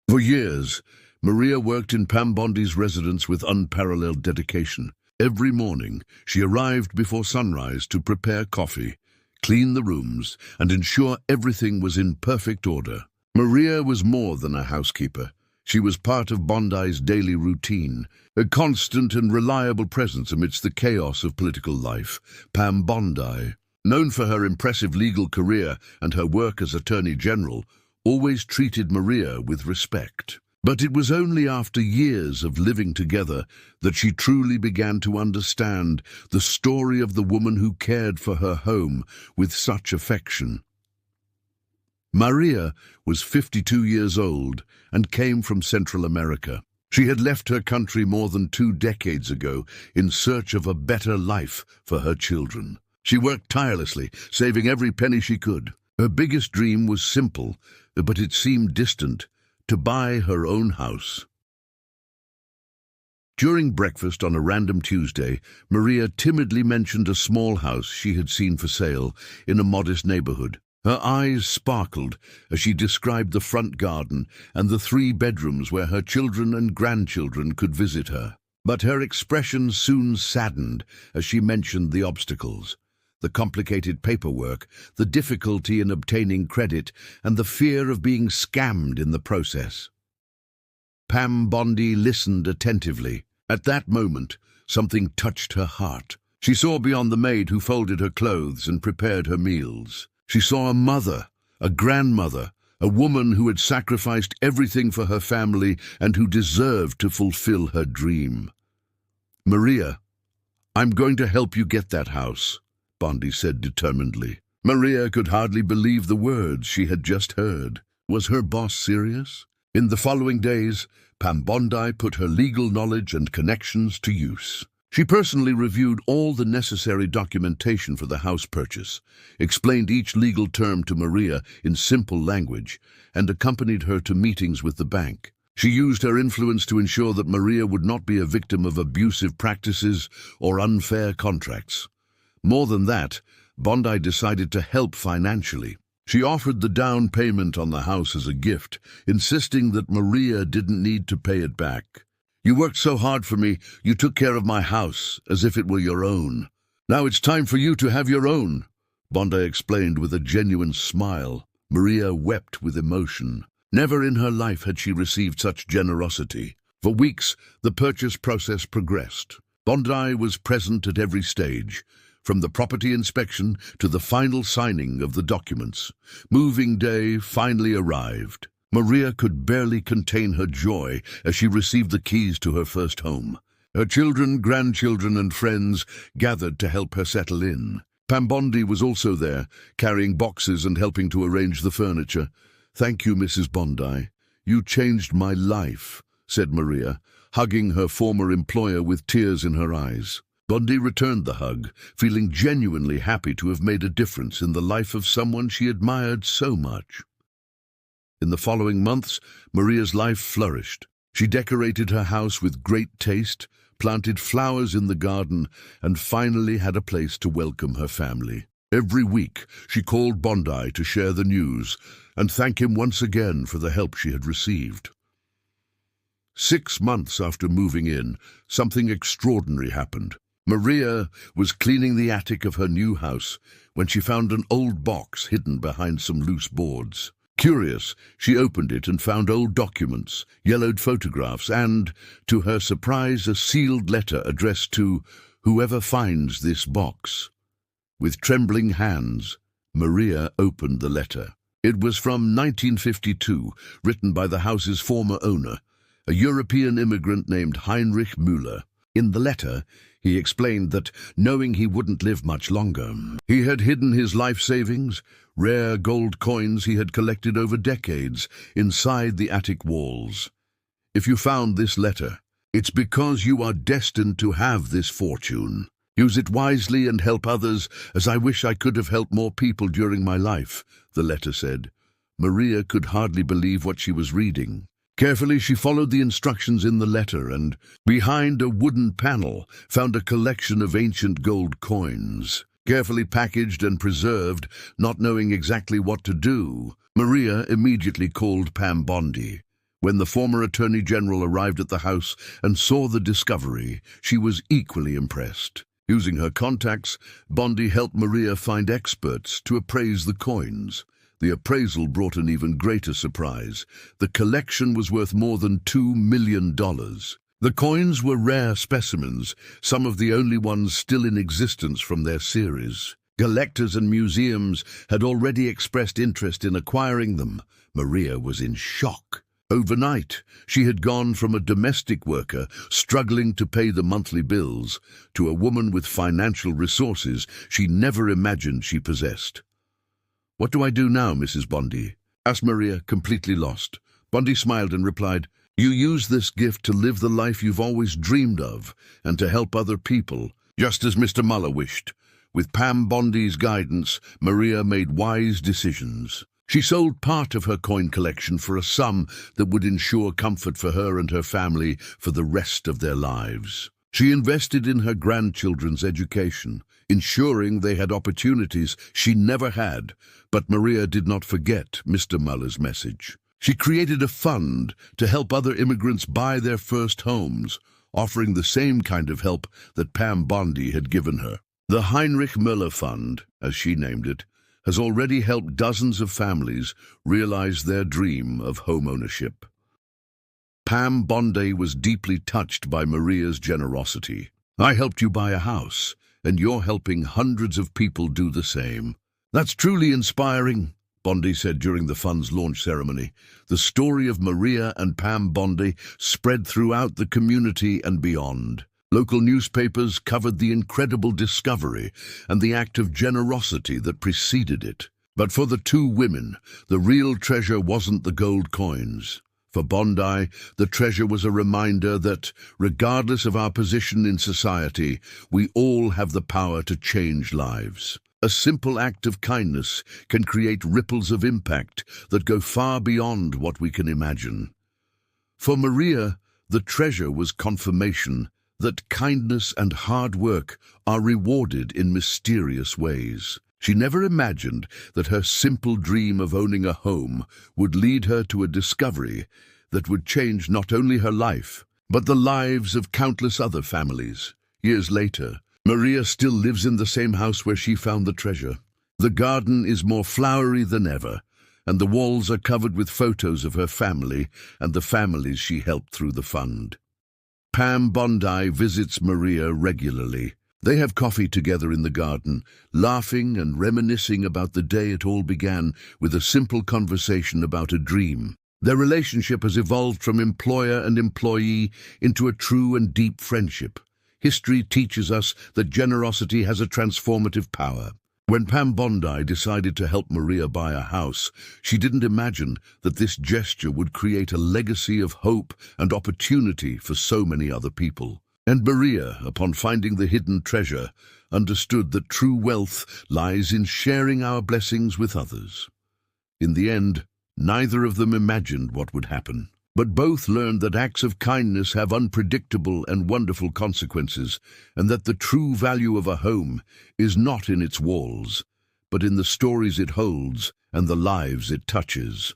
For years, Maria worked in Pam Bondi's residence with unparalleled dedication. Every morning, she arrived before sunrise to prepare coffee, clean the rooms, and ensure everything was in perfect order. Maria was more than a housekeeper. She was part of Bondi's daily routine, a constant and reliable presence amidst the chaos of political life. Pam Bondi, known for her impressive legal career and her work as Attorney General, always treated Maria with respect. But it was only after years of living together that she truly began to understand the story of the woman who cared for her home with such affection. Maria was 52 years old and came from Central America. She had left her country more than 2 decades ago in search of a better life for her children. She worked tirelessly, saving every penny she could. Her biggest dream was simple, but it seemed distant: to buy her own house. During breakfast on a random Tuesday, Maria timidly mentioned a small house she had seen for sale in a modest neighborhood. Her eyes sparkled as she described the front garden and the 3 bedrooms where her children and grandchildren could visit her. But her expression soon saddened as she mentioned the obstacles: the complicated paperwork, the difficulty in obtaining credit, and the fear of being scammed in the process. Pam Bondi listened attentively. At that moment, something touched her heart. She saw beyond the maid who folded her clothes and prepared her meals. She saw a mother, a grandmother, a woman who had sacrificed everything for her family and who deserved to fulfill her dream. "Maria, I'm going to help you get that house," Bondi said determinedly. Maria could hardly believe the words she had just heard. Was her boss serious? In the following days, Pam Bondi put her legal knowledge and connections to use. She personally reviewed all the necessary documentation for the house purchase, explained each legal term to Maria in simple language, and accompanied her to meetings with the bank. She used her influence to ensure that Maria would not be a victim of abusive practices or unfair contracts. More than that, Bondi decided to help financially. She offered the down payment on the house as a gift, insisting that Maria didn't need to pay it back. "You worked so hard for me, you took care of my house as if it were your own. Now it's time for you to have your own," Bondi explained with a genuine smile. Maria wept with emotion. Never in her life had she received such generosity. For weeks, the purchase process progressed. Bondi was present at every stage, from the property inspection to the final signing of the documents. Moving day finally arrived. Maria could barely contain her joy as she received the keys to her first home. Her children, grandchildren, and friends gathered to help her settle in. Pam Bondi was also there, carrying boxes and helping to arrange the furniture. "Thank you, Mrs. Bondi. You changed my life," said Maria, hugging her former employer with tears in her eyes. Bondi returned the hug, feeling genuinely happy to have made a difference in the life of someone she admired so much. In the following months, Maria's life flourished. She decorated her house with great taste, planted flowers in the garden, and finally had a place to welcome her family. Every week, she called Bondi to share the news and thank him once again for the help she had received. 6 months after moving in, something extraordinary happened. Maria was cleaning the attic of her new house when she found an old box hidden behind some loose boards. Curious, she opened it and found old documents, yellowed photographs, and, to her surprise, a sealed letter addressed to "Whoever finds this box." With trembling hands, Maria opened the letter. It was from 1952, written by the house's former owner, a European immigrant named Heinrich Müller. In the letter, he explained that, knowing he wouldn't live much longer, he had hidden his life savings, rare gold coins he had collected over decades, inside the attic walls. "If you found this letter, it's because you are destined to have this fortune. Use it wisely and help others, as I wish I could have helped more people during my life," the letter said. Maria could hardly believe what she was reading. Carefully, she followed the instructions in the letter and, behind a wooden panel, found a collection of ancient gold coins. Carefully packaged and preserved, not knowing exactly what to do, Maria immediately called Pam Bondi. When the former Attorney General arrived at the house and saw the discovery, she was equally impressed. Using her contacts, Bondi helped Maria find experts to appraise the coins. The appraisal brought an even greater surprise. The collection was worth more than $2 million. The coins were rare specimens, some of the only ones still in existence from their series. Collectors and museums had already expressed interest in acquiring them. Maria was in shock. Overnight, she had gone from a domestic worker struggling to pay the monthly bills to a woman with financial resources she never imagined she possessed. "What do I do now, Mrs. Bondi?" asked Maria, completely lost. Bondi smiled and replied, "You use this gift to live the life you've always dreamed of and to help other people, just as Mr. Muller wished." With Pam Bondi's guidance, Maria made wise decisions. She sold part of her coin collection for a sum that would ensure comfort for her and her family for the rest of their lives. She invested in her grandchildren's education, ensuring they had opportunities she never had. But Maria did not forget Mr. Muller's message. She created a fund to help other immigrants buy their first homes, offering the same kind of help that Pam Bondi had given her. The Heinrich Müller Fund, as she named it, has already helped dozens of families realize their dream of home ownership. Pam Bondi was deeply touched by Maria's generosity. "I helped you buy a house, and you're helping hundreds of people do the same. That's truly inspiring," Bondi said during the fund's launch ceremony. The story of Maria and Pam Bondi spread throughout the community and beyond. Local newspapers covered the incredible discovery and the act of generosity that preceded it. But for the two women, the real treasure wasn't the gold coins. For Bondi, the treasure was a reminder that, regardless of our position in society, we all have the power to change lives. A simple act of kindness can create ripples of impact that go far beyond what we can imagine. For Maria, the treasure was confirmation that kindness and hard work are rewarded in mysterious ways. She never imagined that her simple dream of owning a home would lead her to a discovery that would change not only her life, but the lives of countless other families. Years later, Maria still lives in the same house where she found the treasure. The garden is more flowery than ever, and the walls are covered with photos of her family and the families she helped through the fund. Pam Bondi visits Maria regularly. They have coffee together in the garden, laughing and reminiscing about the day it all began with a simple conversation about a dream. Their relationship has evolved from employer and employee into a true and deep friendship. History teaches us that generosity has a transformative power. When Pam Bondi decided to help Maria buy a house, she didn't imagine that this gesture would create a legacy of hope and opportunity for so many other people. And Maria, upon finding the hidden treasure, understood that true wealth lies in sharing our blessings with others. In the end, neither of them imagined what would happen, but both learned that acts of kindness have unpredictable and wonderful consequences, and that the true value of a home is not in its walls, but in the stories it holds and the lives it touches.